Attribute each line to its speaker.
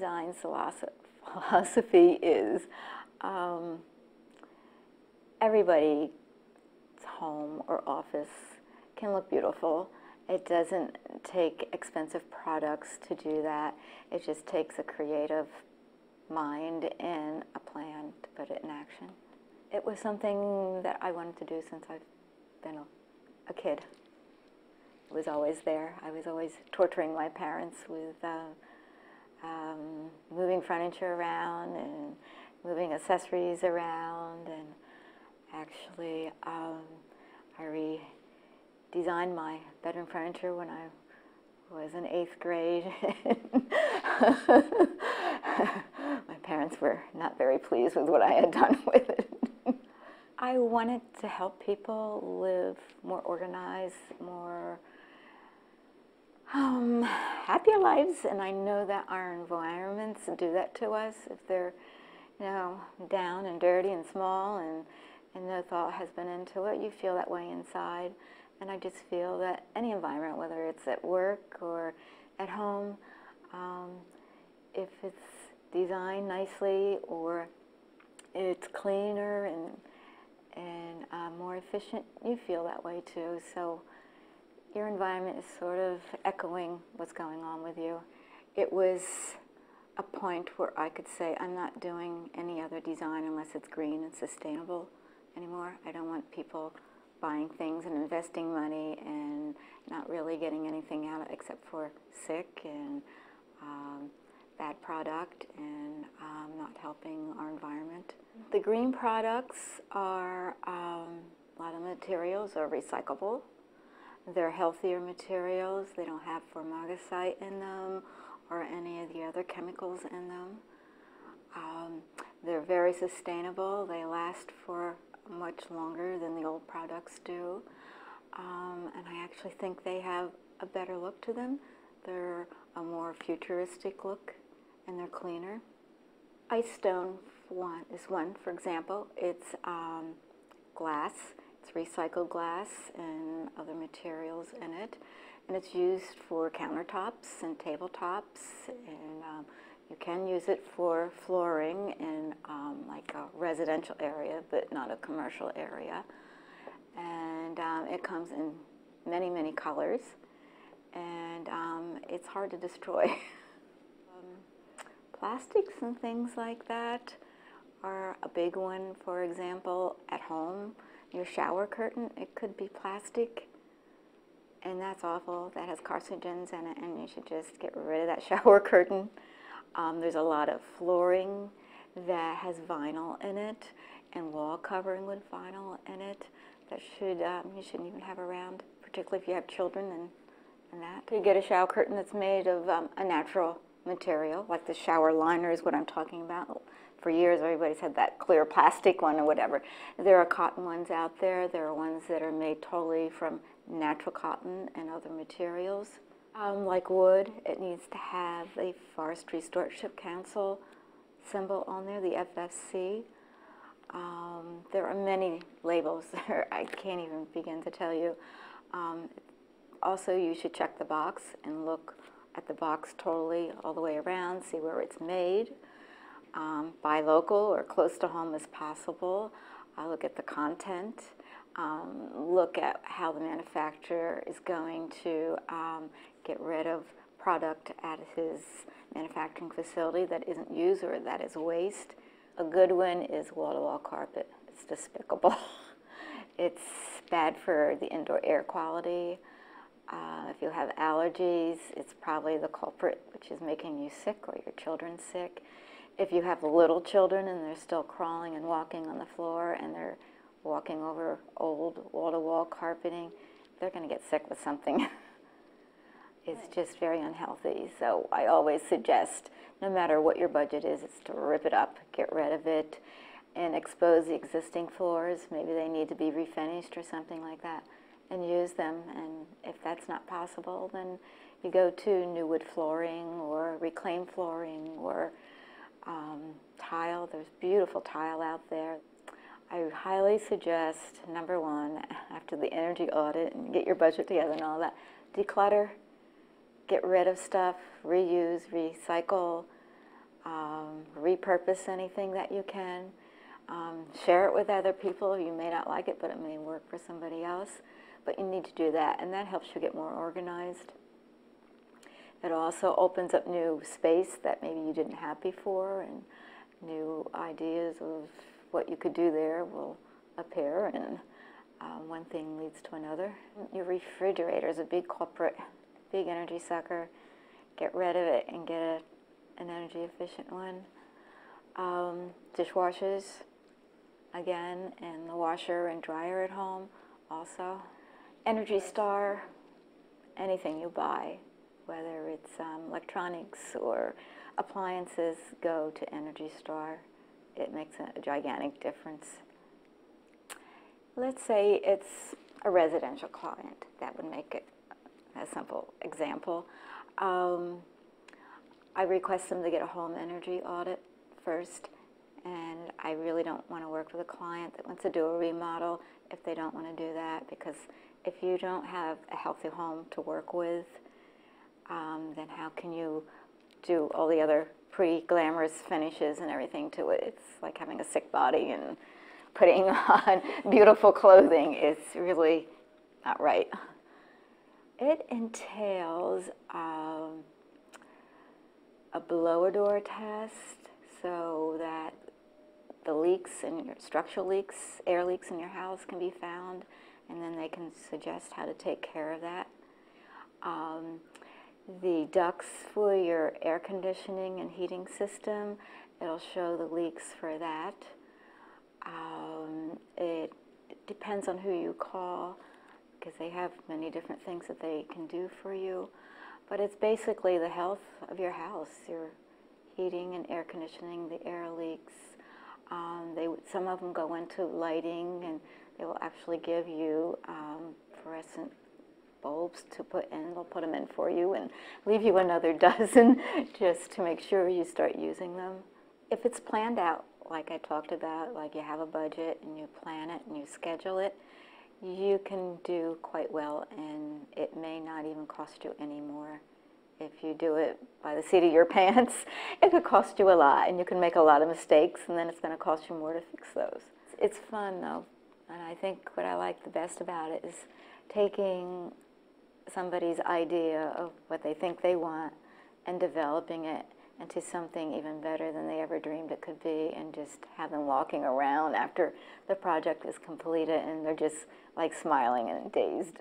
Speaker 1: design philosophy is everybody's home or office can look beautiful. It doesn't take expensive products to do that. It just takes a creative mind and a plan to put it in action. It was something that I wanted to do since I've been a kid. It was always there. I was always torturing my parents with moving furniture around and moving accessories around, and actually I redesigned my bedroom furniture when I was in 8th grade. My parents were not very pleased with what I had done with it. I wanted to help people live more organized, more happier lives, and I know that our environments do that to us. If they're, down and dirty and small, and no thought has been into it, you feel that way inside. And I just feel that any environment, whether it's at work or at home, if it's designed nicely or it's cleaner and more efficient, you feel that way too. So your environment is sort of echoing what's going on with you. It was a point where I could say, I'm not doing any other design unless it's green and sustainable anymore. I don't want people buying things and investing money and not really getting anything out except for sick and bad product and not helping our environment. The green products are, a lot of materials are recyclable. They're healthier materials. They don't have formaldehyde in them or any of the other chemicals in them. They're very sustainable. They last for much longer than the old products do. And I actually think they have a better look to them. They're a more futuristic look, and they're cleaner. Ice Stone is one, for example. It's glass. It's recycled glass and other materials in it. And it's used for countertops and tabletops, and you can use it for flooring in like a residential area, but not a commercial area. And it comes in many, many colors, and it's hard to destroy. Plastics and things like that are a big one. For example, at home, your shower curtain, it could be plastic, and that's awful. That has carcinogens in it, and you should just get rid of that shower curtain. There's a lot of flooring that has vinyl in it, and wall covering with vinyl in it that you shouldn't even have around, particularly if you have children and that. You get a shower curtain that's made of a natural material, like the shower liner is what I'm talking about. For years, everybody's had that clear plastic one or whatever. There are cotton ones out there. There are ones that are made totally from natural cotton and other materials. Like wood, it needs to have the Forestry Stewardship Council symbol on there, the FSC. There are many labels there. I can't even begin to tell you. Also, you should check the box and look at the box totally all the way around, see where it's made. Buy local or close to home as possible. Look at the content. Look at how the manufacturer is going to get rid of product at his manufacturing facility that isn't used or that is waste. A good one is wall-to-wall carpet. It's despicable. It's bad for the indoor air quality. If you have allergies, it's probably the culprit, which is making you sick or your children sick. If you have little children and they're still crawling and walking on the floor and they're walking over old wall-to-wall carpeting, they're going to get sick with something. It's just very unhealthy. So I always suggest, no matter what your budget is to rip it up, get rid of it, and expose the existing floors. Maybe they need to be refinished or something like that, and use them. And if that's not possible, then you go to new wood flooring or reclaimed flooring or tile. There's beautiful tile out there. I highly suggest, number one, after the energy audit and get your budget together and all that, declutter, get rid of stuff, reuse, recycle, repurpose anything that you can. Share it with other people. You may not like it, but it may work for somebody else. But you need to do that, and that helps you get more organized. It also opens up new space that maybe you didn't have before, and new ideas of what you could do there will appear, and one thing leads to another. Your refrigerator is a big culprit, big energy sucker. Get rid of it and get an energy efficient one. Dishwashers, again, and the washer and dryer at home also. Energy Star, anything you buy, whether it's electronics or appliances, go to Energy Star. It makes a gigantic difference. Let's say it's a residential client. That would make it a simple example. I request them to get a home energy audit first, and I really don't want to work with a client that wants to do a remodel if they don't want to do that, because if you don't have a healthy home to work with, then how can you do all the other pretty glamorous finishes and everything to it? It's like having a sick body and putting on beautiful clothing. It's really not right. It entails a blower-door test, so that the leaks and your structural leaks, air leaks in your house can be found, and then they can suggest how to take care of that. The ducts for your air conditioning and heating system, it'll show the leaks for that. It depends on who you call, because they have many different things that they can do for you. But it's basically the health of your house, your heating and air conditioning, the air leaks. Some of them go into lighting, and they will actually give you fluorescent bulbs to put in. They'll put them in for you and leave you another dozen just to make sure you start using them. If it's planned out, like I talked about, like you have a budget and you plan it and you schedule it, you can do quite well, and it may not even cost you any more. If you do it by the seat of your pants, it could cost you a lot, and you can make a lot of mistakes, and then it's going to cost you more to fix those. It's fun, though, and I think what I like the best about it is taking somebody's idea of what they think they want and developing it into something even better than they ever dreamed it could be, and just have them walking around after the project is completed, and they're just like smiling and dazed.